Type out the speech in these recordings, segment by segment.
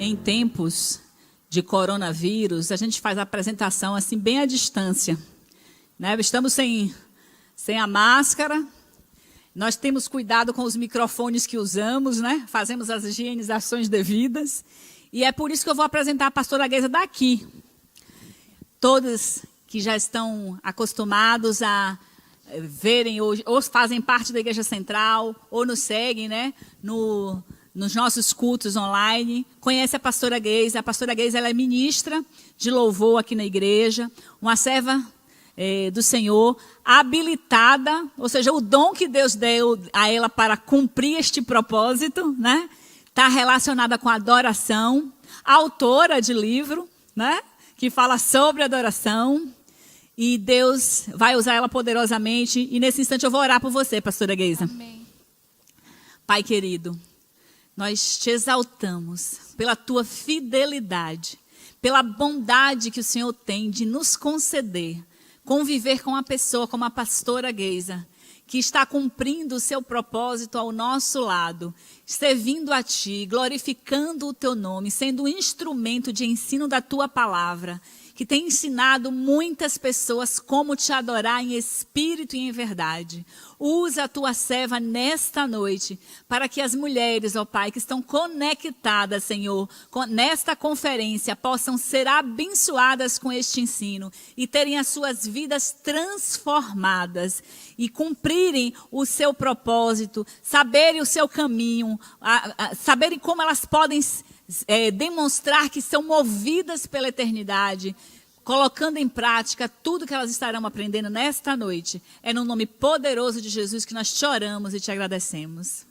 em tempos de coronavírus, a gente faz a apresentação assim bem à distância, né? Estamos sem a máscara, nós temos cuidado com os microfones que usamos, né? Fazemos as higienizações devidas, e é por isso que eu vou apresentar a pastora Geisa daqui. Todos que já estão acostumados a verem hoje, ou fazem parte da Igreja Central, ou nos seguem, né? Nos nossos cultos online, conhece a pastora Geisa. A pastora Geisa, ela é ministra de louvor aqui na igreja, uma serva do Senhor, habilitada, ou seja, o dom que Deus deu a ela para cumprir este propósito, né? Está relacionada com a adoração, autora de livro, né? Que fala sobre adoração, e Deus vai usar ela poderosamente, e nesse instante eu vou orar por você, pastora Geisa. Amém. Pai querido, nós te exaltamos pela tua fidelidade, pela bondade que o Senhor tem de nos conceder, conviver com uma pessoa como a pastora Geisa, que está cumprindo o seu propósito ao nosso lado, servindo a ti, glorificando o teu nome, sendo um instrumento de ensino da tua palavra, que tem ensinado muitas pessoas como te adorar em espírito e em verdade. Usa a tua serva nesta noite, para que as mulheres, ó Pai, que estão conectadas, Senhor, nesta conferência, possam ser abençoadas com este ensino e terem as suas vidas transformadas e cumprirem o seu propósito, saberem o seu caminho, saberem como elas podem demonstrar que são movidas pela eternidade, colocando em prática tudo que elas estarão aprendendo nesta noite. É no nome poderoso de Jesus que nós te oramos e te agradecemos.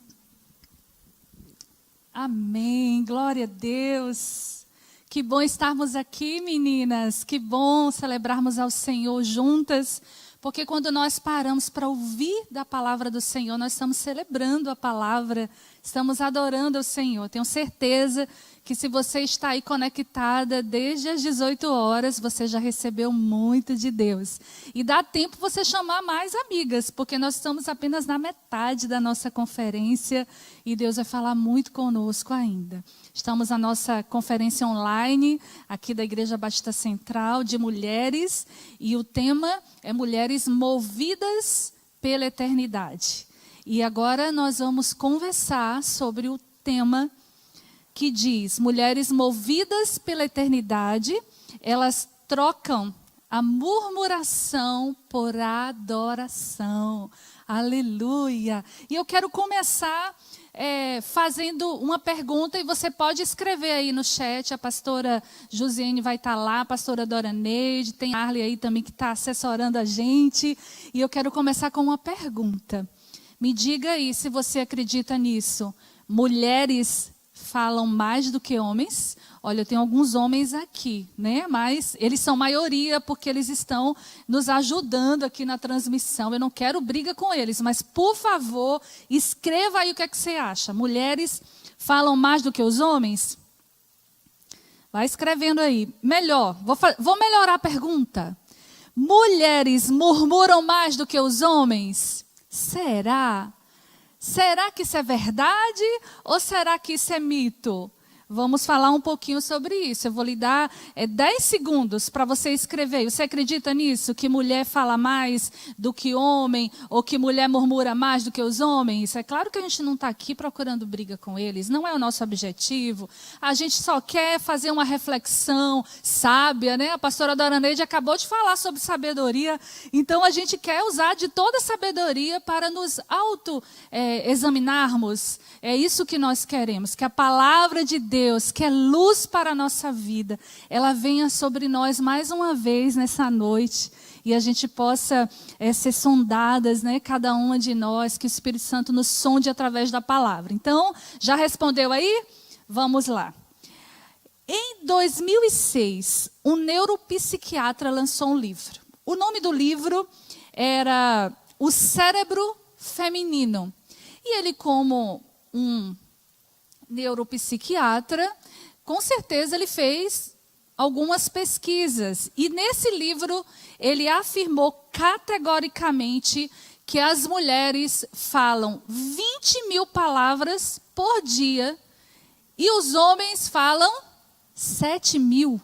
Amém, glória a Deus. Que bom estarmos aqui, meninas. Que bom celebrarmos ao Senhor juntas. Porque quando nós paramos para ouvir da palavra do Senhor, nós estamos celebrando a palavra, estamos adorando ao Senhor. Tenho certeza que se você está aí conectada desde as 18 horas, você já recebeu muito de Deus. E dá tempo você chamar mais amigas, porque nós estamos apenas na metade da nossa conferência e Deus vai falar muito conosco ainda. Estamos na nossa conferência online, aqui da Igreja Batista Central, de mulheres, e o tema é Mulheres Movidas pela Eternidade. E agora nós vamos conversar sobre o tema que diz: mulheres movidas pela eternidade, elas trocam a murmuração por adoração. Aleluia! E eu quero começar fazendo uma pergunta, e você pode escrever aí no chat. A pastora Josiane vai estar lá, a pastora Dora Neide, tem a Arley aí também que está assessorando a gente. E eu quero começar com uma pergunta. Me diga aí se você acredita nisso. Mulheres falam mais do que homens? Olha, eu tenho alguns homens aqui, né? Mas eles são maioria porque eles estão nos ajudando aqui na transmissão. Eu não quero briga com eles, mas por favor, escreva aí o que é que você acha. Mulheres falam mais do que os homens? Vai escrevendo aí. Melhor, vou melhorar a pergunta. Mulheres murmuram mais do que os homens? Será? Será que isso é verdade ou será que isso é mito? Vamos falar um pouquinho sobre isso. Eu vou lhe dar 10 segundos para você escrever. Você acredita nisso? Que mulher fala mais do que homem? Ou que mulher murmura mais do que os homens? É claro que a gente não está aqui procurando briga com eles. Não é o nosso objetivo. A gente só quer fazer uma reflexão sábia, né? A pastora Dora Neide acabou de falar sobre sabedoria. Então, a gente quer usar de toda a sabedoria para nos auto-examinarmos. É isso que nós queremos. Que a palavra de Deus, que é luz para a nossa vida, ela venha sobre nós mais uma vez nessa noite e a gente possa ser sondadas, né, cada uma de nós, que o Espírito Santo nos sonde através da palavra. Então, já respondeu aí? Vamos lá. Em 2006, um neuropsiquiatra lançou um livro. O nome do livro era O Cérebro Feminino. E ele, como um neuropsiquiatra, com certeza ele fez algumas pesquisas. E nesse livro ele afirmou categoricamente que as mulheres falam 20 mil palavras por dia E os homens falam 7.000.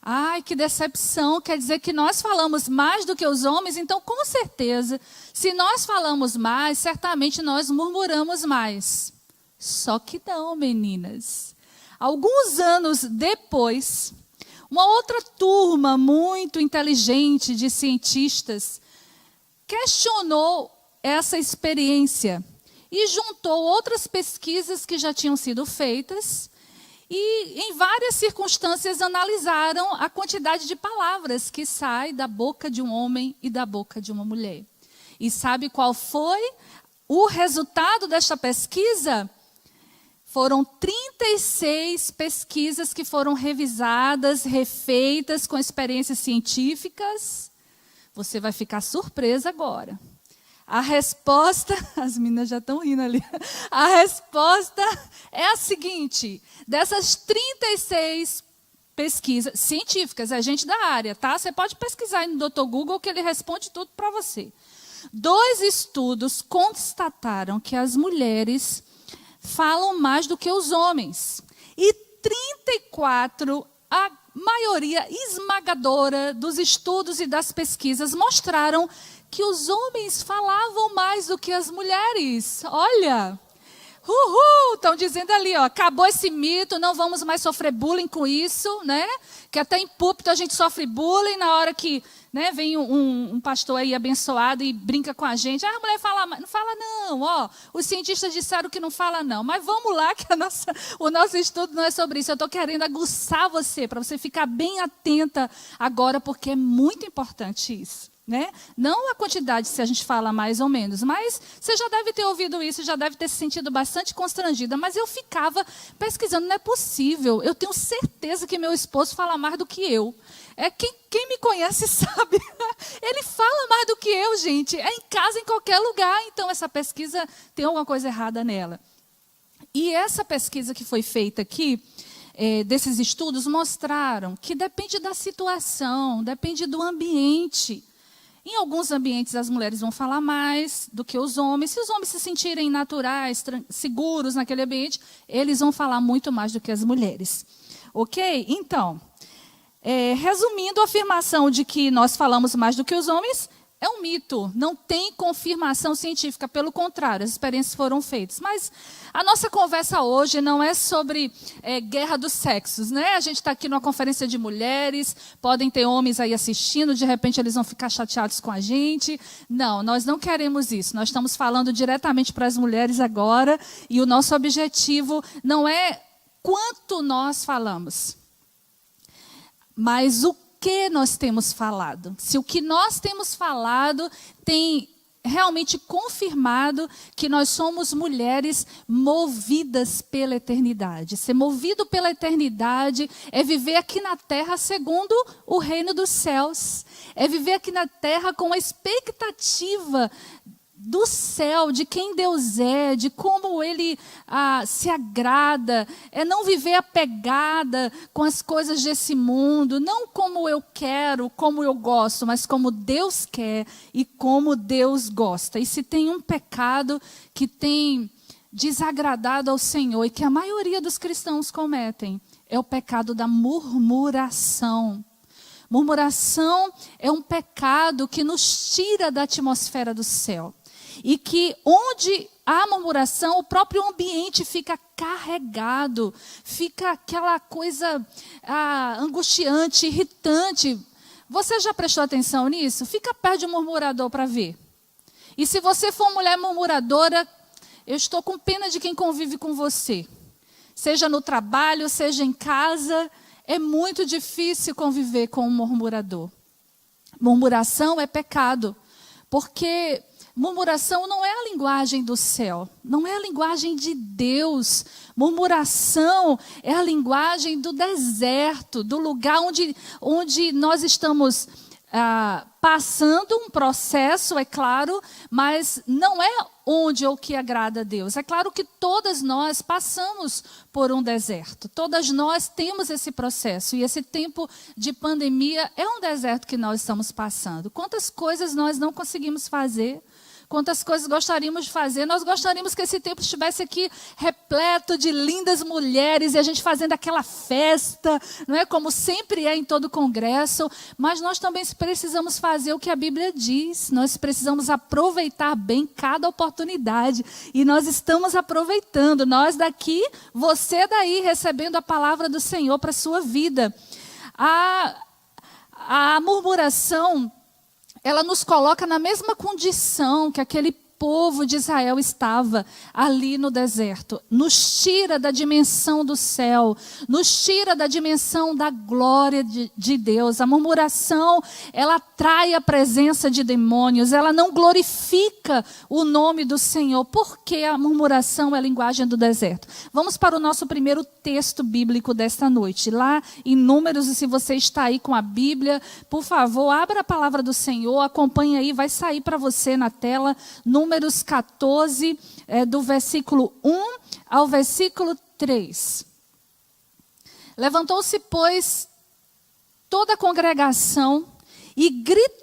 Ai, que decepção, quer dizer que nós falamos mais do que os homens, então com certeza, se nós falamos mais, certamente nós murmuramos mais. Só que não, meninas. Alguns anos depois, uma outra turma muito inteligente de cientistas questionou essa experiência e juntou outras pesquisas que já tinham sido feitas e, em várias circunstâncias, analisaram a quantidade de palavras que sai da boca de um homem e da boca de uma mulher. E sabe qual foi o resultado desta pesquisa? Foram 36 pesquisas que foram revisadas, refeitas com experiências científicas. Você vai ficar surpresa agora. A resposta, as meninas já estão rindo ali. A resposta é a seguinte: dessas 36 pesquisas científicas, é gente da área, tá? Você pode pesquisar aí no Dr. Google que ele responde tudo para você. 2 estudos constataram que as mulheres falam mais do que os homens. E 34, a maioria esmagadora dos estudos e das pesquisas mostraram que os homens falavam mais do que as mulheres. Olha, estão dizendo ali, ó, acabou esse mito, não vamos mais sofrer bullying com isso, né? Que até em púlpito a gente sofre bullying na hora que, né, vem um pastor aí abençoado e brinca com a gente. Ah, a mulher fala, não fala não, ó. Os cientistas disseram que não fala não. Mas vamos lá, que o nosso estudo não é sobre isso. Eu estou querendo aguçar você, para você ficar bem atenta agora, porque é muito importante isso. Né? Não a quantidade, se a gente fala mais ou menos, mas você já deve ter ouvido isso, já deve ter se sentido bastante constrangida, mas eu ficava pesquisando, não é possível, eu tenho certeza que meu esposo fala mais do que eu. Quem me conhece sabe, ele fala mais do que eu, gente, é em casa, em qualquer lugar, então essa pesquisa tem alguma coisa errada nela. E essa pesquisa que foi feita aqui, desses estudos, mostraram que depende da situação, depende do ambiente. Em alguns ambientes, as mulheres vão falar mais do que os homens. Se os homens se sentirem naturais, seguros naquele ambiente, eles vão falar muito mais do que as mulheres. Ok? Então, resumindo, a afirmação de que nós falamos mais do que os homens é um mito. Não tem confirmação científica, pelo contrário, as experiências foram feitas. Mas a nossa conversa hoje não é sobre guerra dos sexos, né? A gente está aqui numa conferência de mulheres, podem ter homens aí assistindo, de repente eles vão ficar chateados com a gente. Não, nós não queremos isso. Nós estamos falando diretamente para as mulheres agora, e o nosso objetivo não é quanto nós falamos, mas o que nós temos falado. Se o que nós temos falado tem realmente confirmado que nós somos mulheres movidas pela eternidade. Ser movido pela eternidade é viver aqui na terra segundo o reino dos céus. É viver aqui na terra com a expectativa do céu, de quem Deus é, de como Ele se agrada. É não viver apegada com as coisas desse mundo, não como eu quero, como eu gosto, mas como Deus quer e como Deus gosta. E se tem um pecado que tem desagradado ao Senhor e que a maioria dos cristãos cometem, é o pecado da murmuração. Murmuração é um pecado que nos tira da atmosfera do céu. E que onde há murmuração, o próprio ambiente fica carregado, fica aquela coisa angustiante, irritante. Você já prestou atenção nisso? Fica perto de um murmurador para ver. E se você for mulher murmuradora, eu estou com pena de quem convive com você. Seja no trabalho, seja em casa, é muito difícil conviver com um murmurador. Murmuração é pecado, porque murmuração não é a linguagem do céu, não é a linguagem de Deus. Murmuração é a linguagem do deserto, do lugar onde nós estamos passando um processo, é claro, mas não é onde ou que agrada a Deus. É claro que todas nós passamos por um deserto, todas nós temos esse processo, e esse tempo de pandemia é um deserto que nós estamos passando. Quantas coisas nós não conseguimos fazer, quantas coisas gostaríamos de fazer. Nós gostaríamos que esse tempo estivesse aqui repleto de lindas mulheres e a gente fazendo aquela festa, não é? Como sempre é em todo congresso. Mas nós também precisamos fazer o que a Bíblia diz. Nós precisamos aproveitar bem cada oportunidade. E nós estamos aproveitando. Nós daqui, você daí, recebendo a palavra do Senhor para a sua vida. A murmuração, ela nos coloca na mesma condição que aquele povo de Israel estava ali no deserto. Nos tira da dimensão do céu, nos tira da dimensão da glória de Deus. A murmuração, ela atrai a presença de demônios, ela não glorifica o nome do Senhor. Por que a murmuração é a linguagem do deserto? Vamos para o nosso primeiro texto bíblico desta noite. Lá em Números, e se você está aí com a Bíblia, por favor, abra a palavra do Senhor, acompanhe aí, vai sair para você na tela, Números 14, do versículo 1 ao versículo 3. Levantou-se, pois, toda a congregação e gritou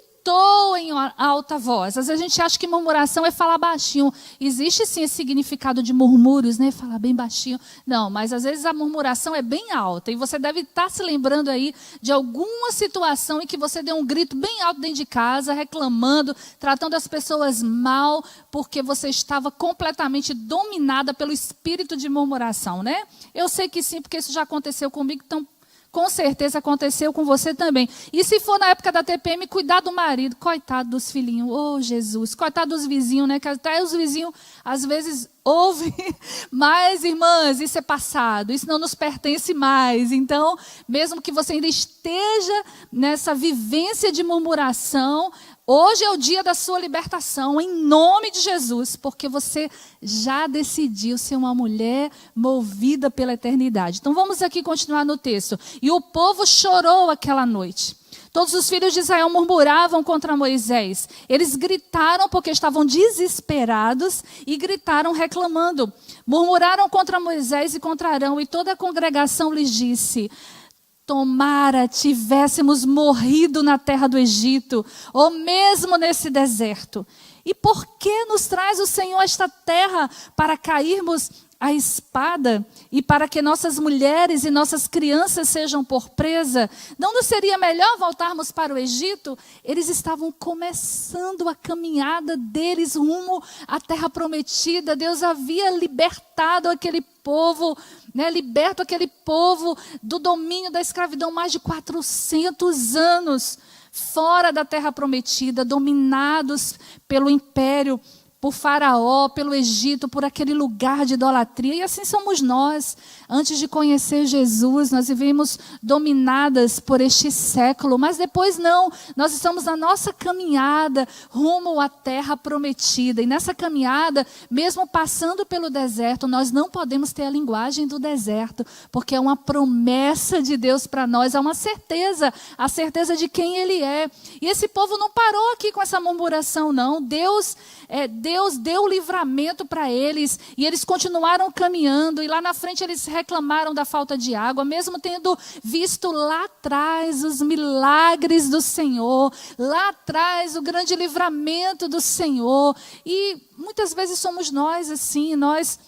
em alta voz. Às vezes a gente acha que murmuração é falar baixinho. Existe sim esse significado de murmúrios, né? Falar bem baixinho. Não, mas às vezes a murmuração é bem alta. E você deve estar se lembrando aí de alguma situação em que você deu um grito bem alto dentro de casa, reclamando, tratando as pessoas mal, porque você estava completamente dominada pelo espírito de murmuração, né? Eu sei que sim, porque isso já aconteceu comigo, então com certeza aconteceu com você também. E se for na época da TPM, cuidar do marido. Coitado dos filhinhos. Oh, Jesus. Coitado dos vizinhos, né? Que até os vizinhos, às vezes, ouvem. Mas, irmãs, isso é passado. Isso não nos pertence mais. Então, mesmo que você ainda esteja nessa vivência de murmuração, hoje é o dia da sua libertação, em nome de Jesus, porque você já decidiu ser uma mulher movida pela eternidade. Então vamos aqui continuar no texto. E o povo chorou aquela noite. Todos os filhos de Israel murmuravam contra Moisés. Eles gritaram porque estavam desesperados e gritaram reclamando. Murmuraram contra Moisés e contra Arão, e toda a congregação lhes disse: tomara tivéssemos morrido na terra do Egito, ou mesmo nesse deserto. E por que nos traz o Senhor esta terra para cairmos à espada e para que nossas mulheres e nossas crianças sejam por presa? Não nos seria melhor voltarmos para o Egito? Eles estavam começando a caminhada deles rumo à terra prometida. Deus havia libertado aquele povo, né, liberto aquele povo do domínio da escravidão, mais de 400 anos fora da terra prometida, dominados pelo império, por Faraó, pelo Egito, por aquele lugar de idolatria. E assim somos nós. Antes de conhecer Jesus, nós vivemos dominadas por este século. Mas depois não. Nós estamos na nossa caminhada rumo à terra prometida. E nessa caminhada, mesmo passando pelo deserto, nós não podemos ter a linguagem do deserto. Porque é uma promessa de Deus para nós. É uma certeza. A certeza de quem Ele é. E esse povo não parou aqui com essa murmuração, não. Deus deu livramento para eles e eles continuaram caminhando, e lá na frente eles reclamaram da falta de água, mesmo tendo visto lá atrás os milagres do Senhor, lá atrás o grande livramento do Senhor. E muitas vezes somos nós assim, nós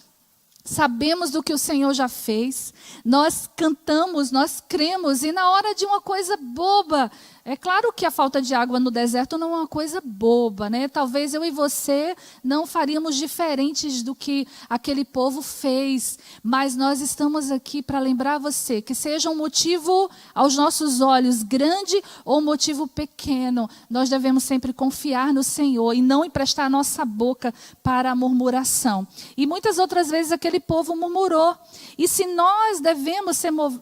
sabemos do que o Senhor já fez, nós cantamos, nós cremos, e na hora de uma coisa boba, é claro que a falta de água no deserto não é uma coisa boba, né? Talvez eu e você não faríamos diferentes do que aquele povo fez, mas nós estamos aqui para lembrar você que seja um motivo aos nossos olhos grande ou um motivo pequeno, nós devemos sempre confiar no Senhor e não emprestar a nossa boca para a murmuração. E muitas outras vezes aquele povo murmurou. E se nós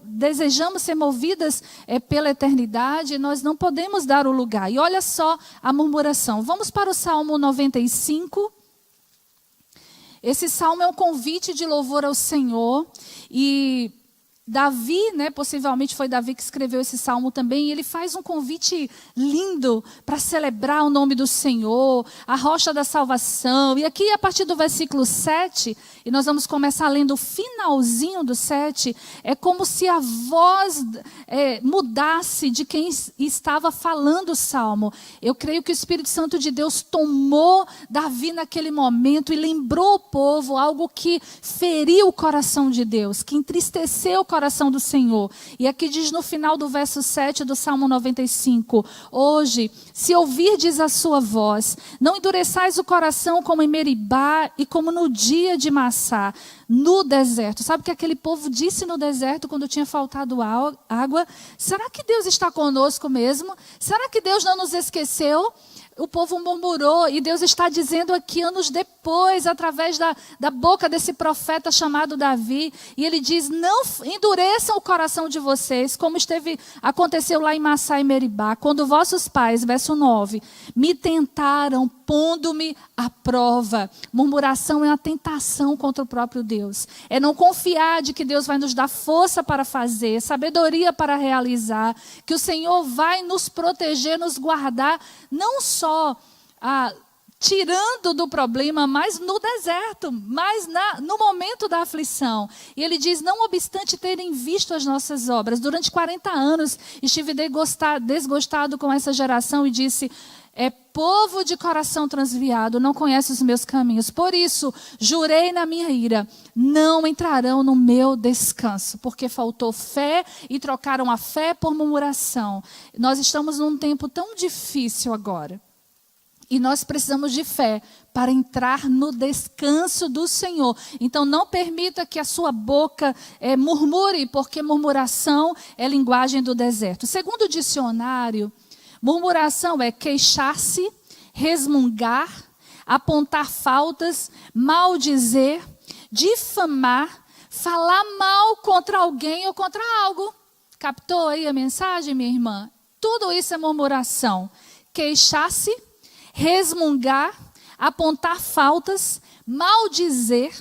desejamos ser movidas pela eternidade, nós não podemos dar o lugar. E olha só a murmuração. Vamos para o Salmo 95. Esse salmo é um convite de louvor ao Senhor. E Davi, né, possivelmente foi Davi que escreveu esse salmo também, e ele faz um convite lindo para celebrar o nome do Senhor, a rocha da salvação. E aqui, a partir do versículo 7, e nós vamos começar lendo o finalzinho do 7, é como se a voz mudasse de quem estava falando o salmo. Eu creio que o Espírito Santo de Deus tomou Davi naquele momento e lembrou o povo algo que feriu o coração de Deus, que entristeceu o coração do Senhor. E aqui diz no final do verso 7 do Salmo 95, hoje, se ouvirdes a sua voz, não endureçais o coração como em Meribá e como no dia de Massá, no deserto. Sabe o que aquele povo disse no deserto quando tinha faltado água? Será que Deus está conosco mesmo? Será que Deus não nos esqueceu? O povo murmurou, e Deus está dizendo aqui, anos depois, através da boca desse profeta chamado Davi, e ele diz, não endureçam o coração de vocês, como aconteceu lá em Massá e Meribá, quando vossos pais, verso 9, me tentaram, pondo-me à prova. Murmuração é uma tentação contra o próprio Deus. É não confiar de que Deus vai nos dar força para fazer, sabedoria para realizar, que o Senhor vai nos proteger, nos guardar, não só tirando do problema, mas no deserto, mas no momento da aflição. E ele diz, não obstante terem visto as nossas obras, durante 40 anos estive desgostado com essa geração e disse, povo de coração transviado, não conhece os meus caminhos. Por isso, jurei na minha ira, não entrarão no meu descanso, porque faltou fé e trocaram a fé por murmuração. Nós estamos num tempo tão difícil agora. E nós precisamos de fé para entrar no descanso do Senhor. Então, não permita que a sua boca murmure, porque murmuração é linguagem do deserto. Segundo o dicionário, murmuração é queixar-se, resmungar, apontar faltas, maldizer, difamar, falar mal contra alguém ou contra algo. Captou aí a mensagem, minha irmã? Tudo isso é murmuração. Queixar-se, resmungar, apontar faltas, maldizer,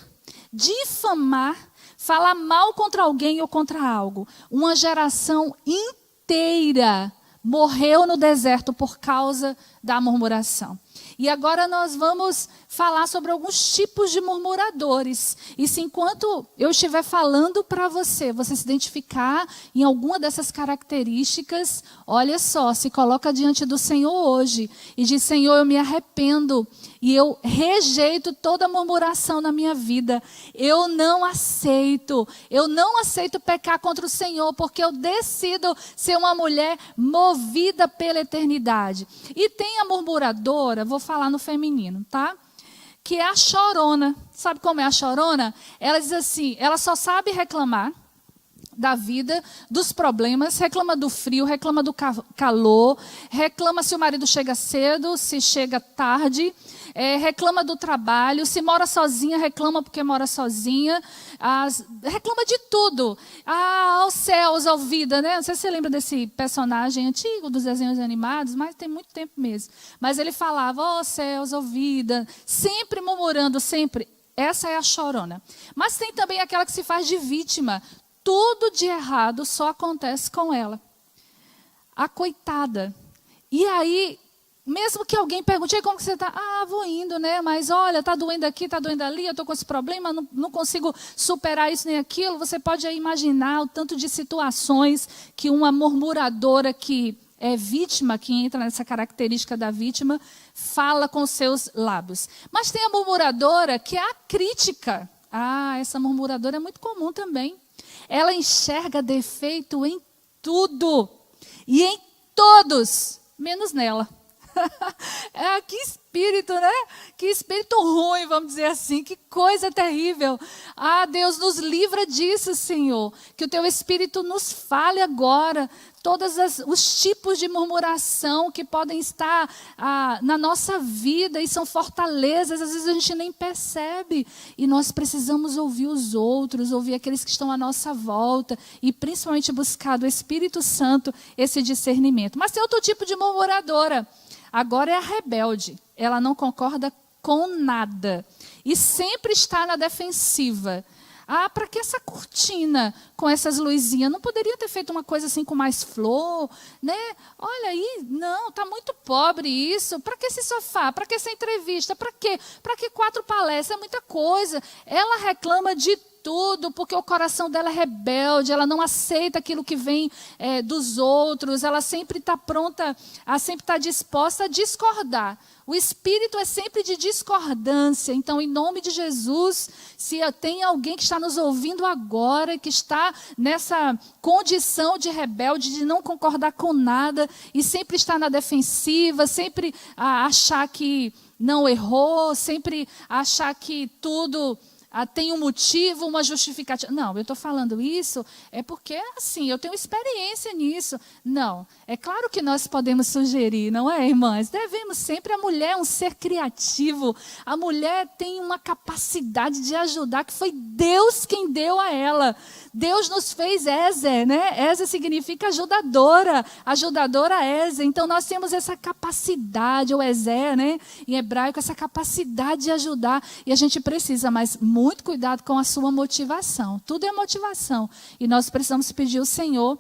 difamar, falar mal contra alguém ou contra algo. Uma geração inteira morreu no deserto por causa da murmuração. E agora nós vamos falar sobre alguns tipos de murmuradores. E se enquanto eu estiver falando para você se identificar em alguma dessas características, olha só, se coloca diante do Senhor hoje e diz, Senhor, eu me arrependo e eu rejeito toda murmuração na minha vida. Eu não aceito pecar contra o Senhor, porque eu decido ser uma mulher movida pela eternidade. E tem a murmuradora, vou falar no feminino, tá? Que é a chorona. Sabe como é a chorona? Ela diz assim, ela só sabe reclamar da vida, dos problemas, reclama do frio, reclama do calor, reclama se o marido chega cedo, se chega tarde, reclama do trabalho, se mora sozinha, reclama porque mora sozinha, reclama de tudo. Aos céus, ao vida, né? Não sei se você lembra desse personagem antigo dos desenhos animados, mas tem muito tempo mesmo. Mas ele falava, ó céus, ó vida, sempre murmurando, sempre. Essa é a chorona. Mas tem também aquela que se faz de vítima. Tudo de errado só acontece com ela. A coitada. E aí, mesmo que alguém pergunte, como que você está? Vou indo, né? Mas olha, está doendo aqui, está doendo ali, eu estou com esse problema, não consigo superar isso nem aquilo. Você pode aí imaginar o tanto de situações que uma murmuradora que é vítima, que entra nessa característica da vítima, fala com seus lábios. Mas tem a murmuradora que é a crítica. Essa murmuradora é muito comum também. Ela enxerga defeito em tudo e em todos, menos nela. Que espírito, né? Que espírito ruim, vamos dizer assim. Que coisa terrível. Deus nos livra disso, Senhor. Que o teu Espírito nos fale agora. Todos os tipos de murmuração que podem estar na nossa vida e são fortalezas, às vezes a gente nem percebe. E nós precisamos ouvir os outros, ouvir aqueles que estão à nossa volta e principalmente buscar do Espírito Santo esse discernimento. Mas tem outro tipo de murmuradora. Agora é a rebelde. Ela não concorda com nada e sempre está na defensiva. Ah, para que essa cortina com essas luzinhas? Não poderia ter feito uma coisa assim com mais flor, né? Olha aí, não, está muito pobre isso. Para que esse sofá? Para que essa entrevista? Para quê? Para que 4 palestras? É muita coisa. Ela reclama de tudo, porque o coração dela é rebelde, ela não aceita aquilo que vem dos outros, ela sempre está pronta, ela sempre está disposta a discordar. O espírito é sempre de discordância. Então, em nome de Jesus, se tem alguém que está nos ouvindo agora, que está nessa condição de rebelde, de não concordar com nada, e sempre está na defensiva, sempre achar que não errou, sempre achar que tudo tem um motivo, uma justificativa. Não, eu estou falando isso porque, assim, eu tenho experiência nisso. Não, é claro que nós podemos sugerir, não é, irmãs? Devemos sempre. A mulher é um ser criativo. A mulher tem uma capacidade de ajudar, que foi Deus quem deu a ela. Deus nos fez Ezer, né? Ezer significa ajudadora. Ajudadora Ezer. Então, nós temos essa capacidade, ou Ezer, né? Em hebraico, essa capacidade de ajudar. E a gente precisa, mas muito cuidado com a sua motivação. Tudo é motivação. E nós precisamos pedir ao Senhor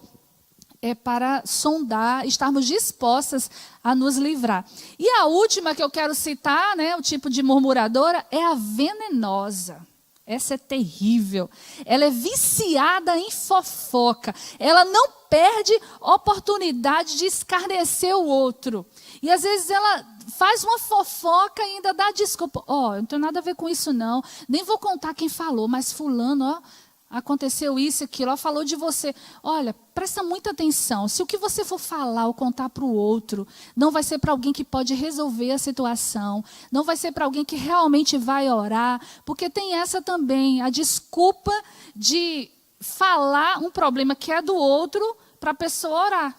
para sondar, estarmos dispostas a nos livrar. E a última que eu quero citar, né, o tipo de murmuradora, é a venenosa. Essa é terrível. Ela é viciada em fofoca. Ela não perde oportunidade de escarnecer o outro. E às vezes ela faz uma fofoca e ainda dá desculpa. Eu não tenho nada a ver com isso não. Nem vou contar quem falou, mas fulano, aconteceu isso, aquilo, falou de você. Olha, presta muita atenção. Se o que você for falar ou contar para o outro, não vai ser para alguém que pode resolver a situação, não vai ser para alguém que realmente vai orar, porque tem essa também, a desculpa de falar um problema que é do outro para a pessoa orar.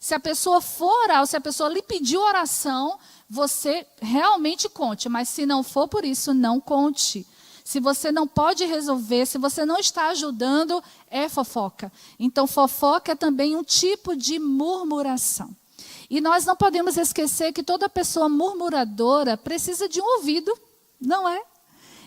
Se a pessoa for orar, ou se a pessoa lhe pediu oração, você realmente conte, mas se não for por isso, não conte. Se você não pode resolver, se você não está ajudando, é fofoca. Então, fofoca é também um tipo de murmuração. E nós não podemos esquecer que toda pessoa murmuradora precisa de um ouvido, não é?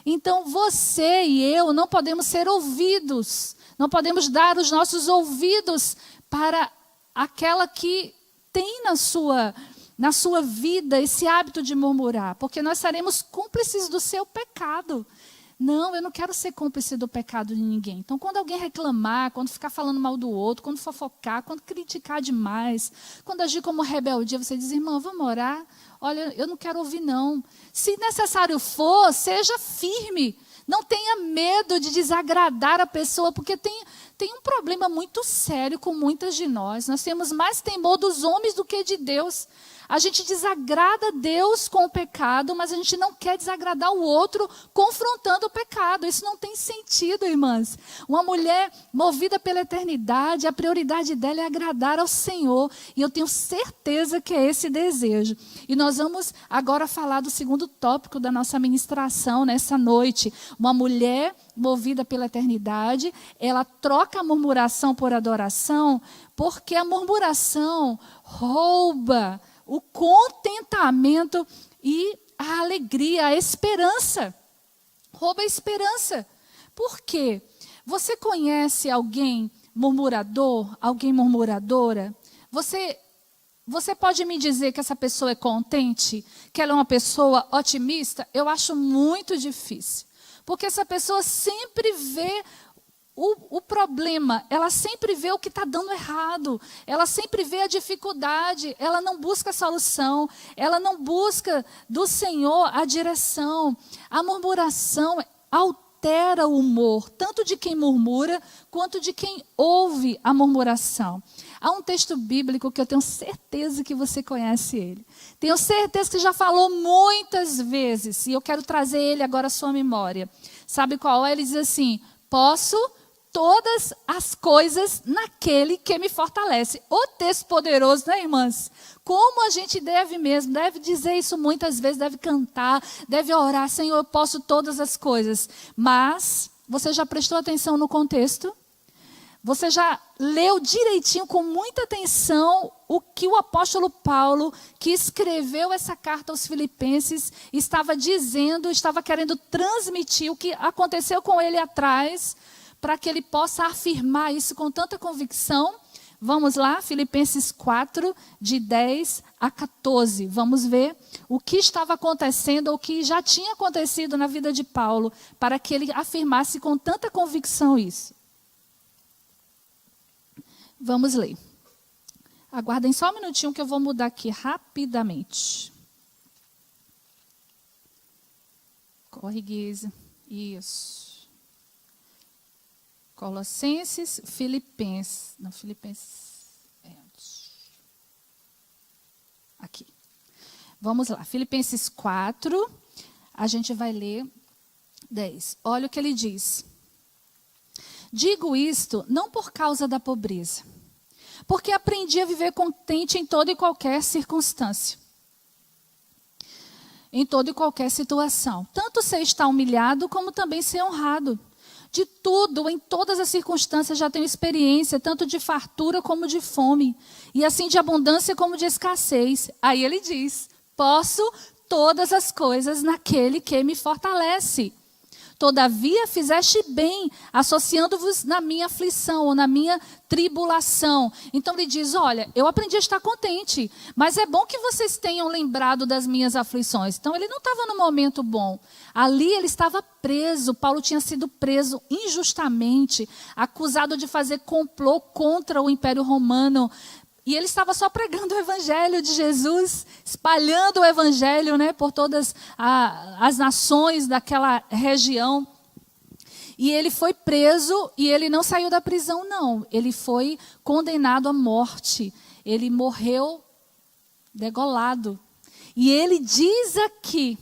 Então, você e eu não podemos ser ouvidos, não podemos dar os nossos ouvidos para aquela que tem na sua vida esse hábito de murmurar, porque nós seremos cúmplices do seu pecado. Não, eu não quero ser cúmplice do pecado de ninguém. Então, quando alguém reclamar, quando ficar falando mal do outro, quando fofocar, quando criticar demais, quando agir como rebeldia, você diz, irmão, vamos orar? Olha, eu não quero ouvir não. Se necessário for, seja firme. Não tenha medo de desagradar a pessoa, porque tem um problema muito sério com muitas de nós. Nós temos mais temor dos homens do que de Deus. A gente desagrada a Deus com o pecado, mas a gente não quer desagradar o outro confrontando o pecado. Isso não tem sentido, irmãs. Uma mulher movida pela eternidade, a prioridade dela é agradar ao Senhor. E eu tenho certeza que é esse desejo. E nós vamos agora falar do segundo tópico da nossa ministração nessa noite. Uma mulher movida pela eternidade, ela troca a murmuração por adoração, porque a murmuração rouba o contentamento e a alegria, a esperança. Rouba a esperança. Por quê? Você conhece alguém murmurador, alguém murmuradora? Você pode me dizer que essa pessoa é contente? Que ela é uma pessoa otimista? Eu acho muito difícil. Porque essa pessoa sempre vê o problema, ela sempre vê o que está dando errado, ela sempre vê a dificuldade, ela não busca a solução, ela não busca do Senhor a direção. A murmuração altera o humor, tanto de quem murmura, quanto de quem ouve a murmuração. Há um texto bíblico que eu tenho certeza que você conhece ele. Tenho certeza que já falou muitas vezes, e eu quero trazer ele agora à sua memória. Sabe qual é? Ele diz assim, posso todas as coisas naquele que me fortalece. O texto poderoso, né, irmãs? Como a gente deve mesmo, deve dizer isso muitas vezes, deve cantar, deve orar, Senhor, eu posso todas as coisas. Mas, você já prestou atenção no contexto? Você já leu direitinho, com muita atenção, o que o apóstolo Paulo, que escreveu essa carta aos Filipenses, estava dizendo, estava querendo transmitir o que aconteceu com ele atrás, para que ele possa afirmar isso com tanta convicção. Vamos lá, Filipenses 4, de 10 a 14. Vamos ver o que estava acontecendo, ou o que já tinha acontecido na vida de Paulo, para que ele afirmasse com tanta convicção isso. Vamos ler. Aguardem só um minutinho que eu vou mudar aqui rapidamente. Corre, Guise. Isso. Colossenses, Filipenses. Não, Filipenses. Aqui. Vamos lá. Filipenses 4. A gente vai ler 10. Olha o que ele diz. Digo isto não por causa da pobreza, porque aprendi a viver contente em toda e qualquer circunstância, em toda e qualquer situação. Tanto sei estar humilhado, como também ser honrado. De tudo, em todas as circunstâncias, já tenho experiência, tanto de fartura como de fome, e assim de abundância como de escassez. Aí ele diz, posso todas as coisas naquele que me fortalece. Todavia fizeste bem, associando-vos na minha aflição ou na minha tribulação. Então ele diz, olha, eu aprendi a estar contente, mas é bom que vocês tenham lembrado das minhas aflições. Então ele não estava no momento bom. Ali ele estava preso, Paulo tinha sido preso injustamente, acusado de fazer complô contra o Império Romano. E ele estava só pregando o evangelho de Jesus, espalhando o evangelho, né, por todas as nações daquela região. E ele foi preso e ele não saiu da prisão, não. Ele foi condenado à morte. Ele morreu degolado. E ele diz aqui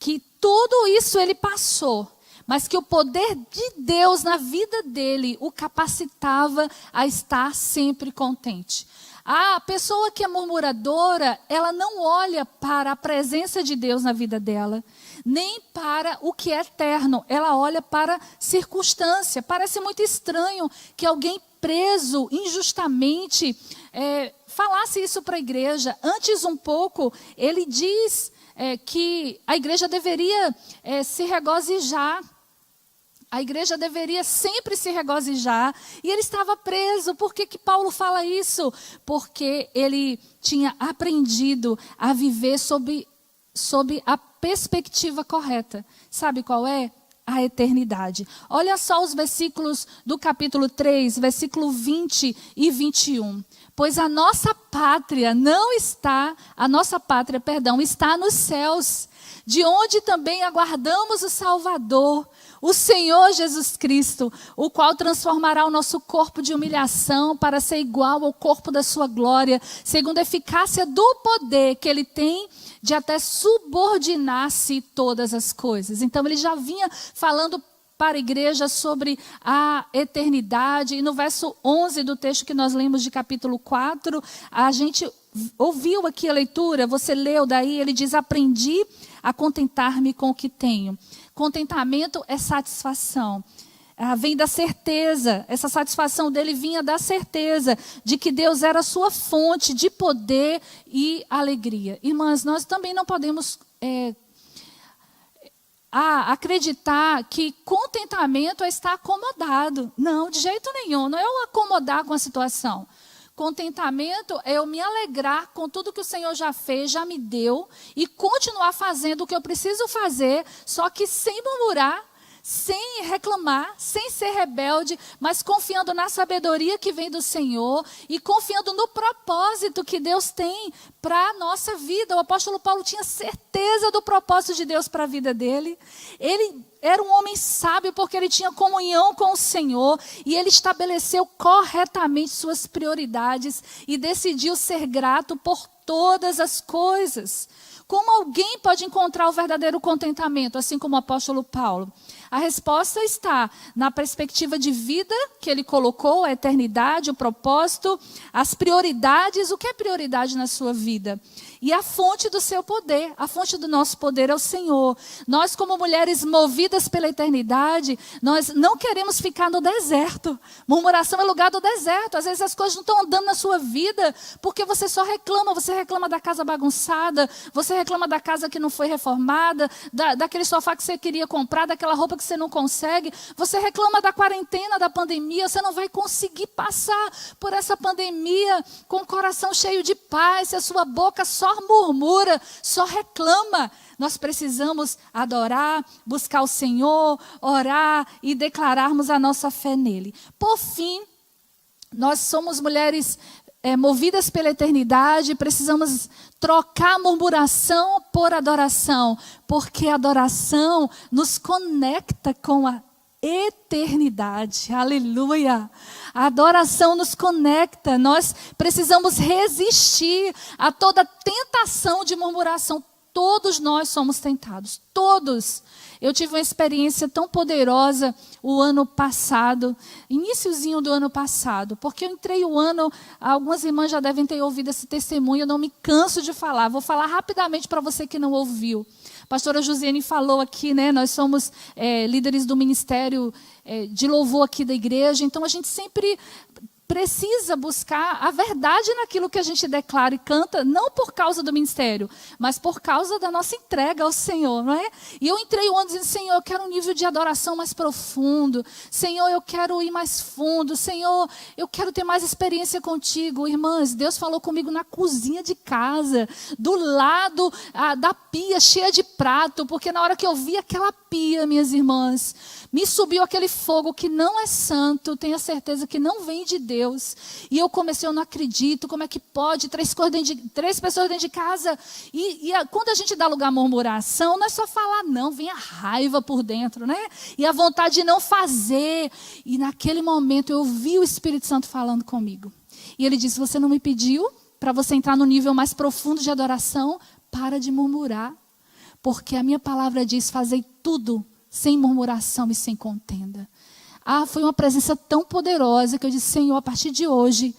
que tudo isso ele passou, mas que o poder de Deus na vida dele o capacitava a estar sempre contente. A pessoa que é murmuradora, ela não olha para a presença de Deus na vida dela, nem para o que é eterno. Ela olha para a circunstância. Parece muito estranho que alguém preso injustamente falasse isso para a igreja. Antes um pouco, ele diz que a igreja deveria se regozijar. A igreja deveria sempre se regozijar. E ele estava preso. Por que Paulo fala isso? Porque ele tinha aprendido a viver sob a perspectiva correta. Sabe qual é? A eternidade. Olha só os versículos do capítulo 3, versículo 20 e 21. Pois a nossa pátria está nos céus, de onde também aguardamos o Salvador, o Senhor Jesus Cristo, o qual transformará o nosso corpo de humilhação para ser igual ao corpo da sua glória, segundo a eficácia do poder que ele tem de até subordinar-se todas as coisas. Então ele já vinha falando para a igreja sobre a eternidade, e no verso 11 do texto que nós lemos de capítulo 4, a gente ouviu aqui a leitura, você leu daí, ele diz, aprendi a contentar-me com o que tenho. Contentamento é satisfação. Vem da certeza, essa satisfação dele vinha da certeza de que Deus era a sua fonte de poder e alegria. Irmãs, nós também não podemos acreditar que contentamento é estar acomodado. Não, de jeito nenhum, não é eu acomodar com a situação. Contentamento é eu me alegrar com tudo que o Senhor já fez, já me deu, e continuar fazendo o que eu preciso fazer, só que sem murmurar, sem reclamar, sem ser rebelde, mas confiando na sabedoria que vem do Senhor e confiando no propósito que Deus tem para a nossa vida. O apóstolo Paulo tinha certeza do propósito de Deus para a vida dele. Ele era um homem sábio porque ele tinha comunhão com o Senhor e ele estabeleceu corretamente suas prioridades e decidiu ser grato por todas as coisas. Como alguém pode encontrar o verdadeiro contentamento, assim como o apóstolo Paulo? A resposta está na perspectiva de vida que ele colocou, a eternidade, o propósito, as prioridades. O que é prioridade na sua vida? E a fonte do seu poder, a fonte do nosso poder é o Senhor. Nós, como mulheres movidas pela eternidade, nós não queremos ficar no deserto. Murmuração é lugar do deserto. Às vezes as coisas não estão andando na sua vida porque você só reclama. Você reclama da casa bagunçada, você reclama da casa que não foi reformada, daquele sofá que você queria comprar, daquela roupa que você não consegue. Você reclama da quarentena, da pandemia. Você não vai conseguir passar por essa pandemia com o coração cheio de paz, se a sua boca só murmura, só reclama. Nós precisamos adorar, buscar o Senhor, orar e declararmos a nossa fé nele. Por fim, nós somos mulheres movidas pela eternidade, precisamos trocar a murmuração por adoração, porque a adoração nos conecta com a eternidade. Aleluia! A adoração nos conecta. Nós precisamos resistir a toda tentação de murmuração. Todos nós somos tentados, todos. Eu tive uma experiência tão poderosa o ano passado, iniciozinho do ano passado, porque eu entrei o ano, algumas irmãs já devem ter ouvido esse testemunho, eu não me canso de falar, vou falar rapidamente para você que não ouviu. A pastora Josiane falou aqui, né? Nós somos líderes do ministério de louvor aqui da igreja, então a gente sempre precisa buscar a verdade naquilo que a gente declara e canta, não por causa do ministério, mas por causa da nossa entrega ao Senhor, não é? E eu entrei o ano dizendo, Senhor, eu quero um nível de adoração mais profundo, Senhor, eu quero ir mais fundo, Senhor, eu quero ter mais experiência contigo. Irmãs, Deus falou comigo na cozinha de casa, do lado da pia cheia de prato, porque na hora que eu vi aquela pia, minhas irmãs, me subiu aquele fogo que não é santo, tenho a certeza que não vem de Deus. E eu comecei, eu não acredito, como é que pode, três pessoas dentro de casa. E quando a gente dá lugar à murmuração, não é só falar não, vem a raiva por dentro, né? E a vontade de não fazer. E naquele momento eu vi o Espírito Santo falando comigo. E ele disse, você não me pediu para você entrar no nível mais profundo de adoração? Para de murmurar. Porque a minha palavra diz, fazei tudo sem murmuração e sem contenda. Foi uma presença tão poderosa que eu disse, Senhor, a partir de hoje,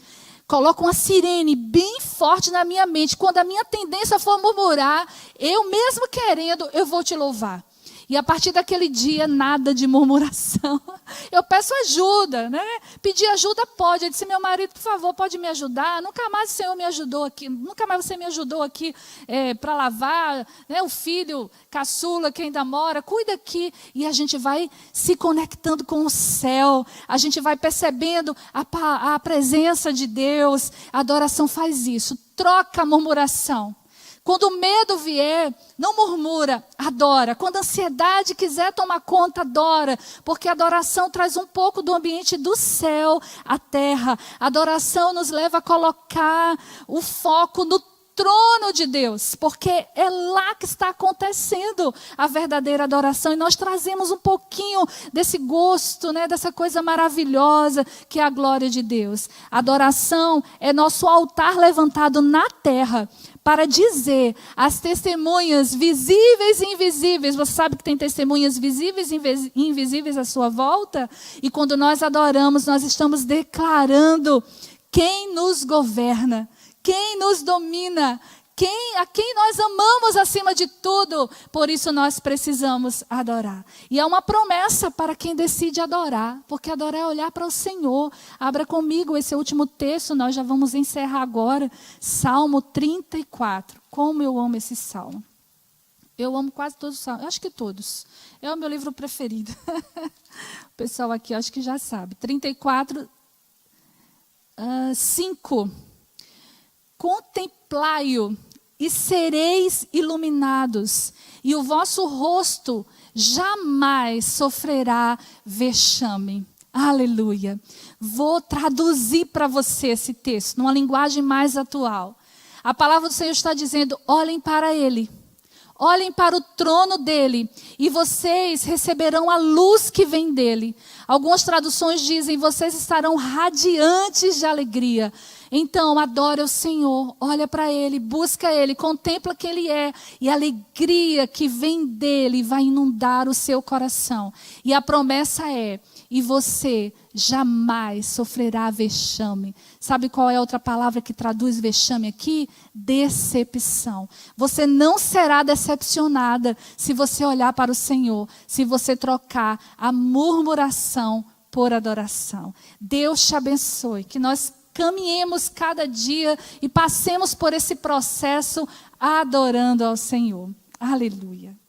coloca uma sirene bem forte na minha mente. Quando a minha tendência for murmurar, eu mesmo querendo, eu vou te louvar. E a partir daquele dia, nada de murmuração. Eu peço ajuda, né? Pedir ajuda pode. Eu disse, meu marido, por favor, pode me ajudar? Nunca mais o Senhor me ajudou aqui. Nunca mais você me ajudou aqui para lavar. Né? O filho, caçula, que ainda mora, cuida aqui. E a gente vai se conectando com o céu. A gente vai percebendo a presença de Deus. A adoração faz isso. Troca a murmuração. Quando o medo vier, não murmura, adora. Quando a ansiedade quiser tomar conta, adora. Porque a adoração traz um pouco do ambiente do céu à terra. A adoração nos leva a colocar o foco no trono de Deus. Porque é lá que está acontecendo a verdadeira adoração. E nós trazemos um pouquinho desse gosto, né, dessa coisa maravilhosa que é a glória de Deus. A adoração é nosso altar levantado na terra para dizer às testemunhas visíveis e invisíveis. Você sabe que tem testemunhas visíveis e invisíveis à sua volta? E quando nós adoramos, nós estamos declarando quem nos governa, quem nos domina, a quem nós amamos acima de tudo. Por isso nós precisamos adorar. E é uma promessa para quem decide adorar, porque adorar é olhar para o Senhor. Abra comigo esse último texto, nós já vamos encerrar agora. Salmo 34. Como eu amo esse salmo. Eu amo quase todos os salmos, acho que todos. É o meu livro preferido. O pessoal aqui acho que já sabe. 34, 5. Contemplai-o e sereis iluminados, e o vosso rosto jamais sofrerá vexame. Aleluia. Vou traduzir para você esse texto, numa linguagem mais atual. A palavra do Senhor está dizendo, olhem para Ele. Olhem para o trono dele e vocês receberão a luz que vem dele. Algumas traduções dizem, vocês estarão radiantes de alegria. Então, adora o Senhor, olha para Ele, busca Ele, contempla quem Ele é. E a alegria que vem dEle vai inundar o seu coração. E a promessa é, e você jamais sofrerá vexame. Sabe qual é a outra palavra que traduz vexame aqui? Decepção. Você não será decepcionada se você olhar para o Senhor, se você trocar a murmuração por adoração. Deus te abençoe, que nós caminhemos cada dia e passemos por esse processo adorando ao Senhor. Aleluia.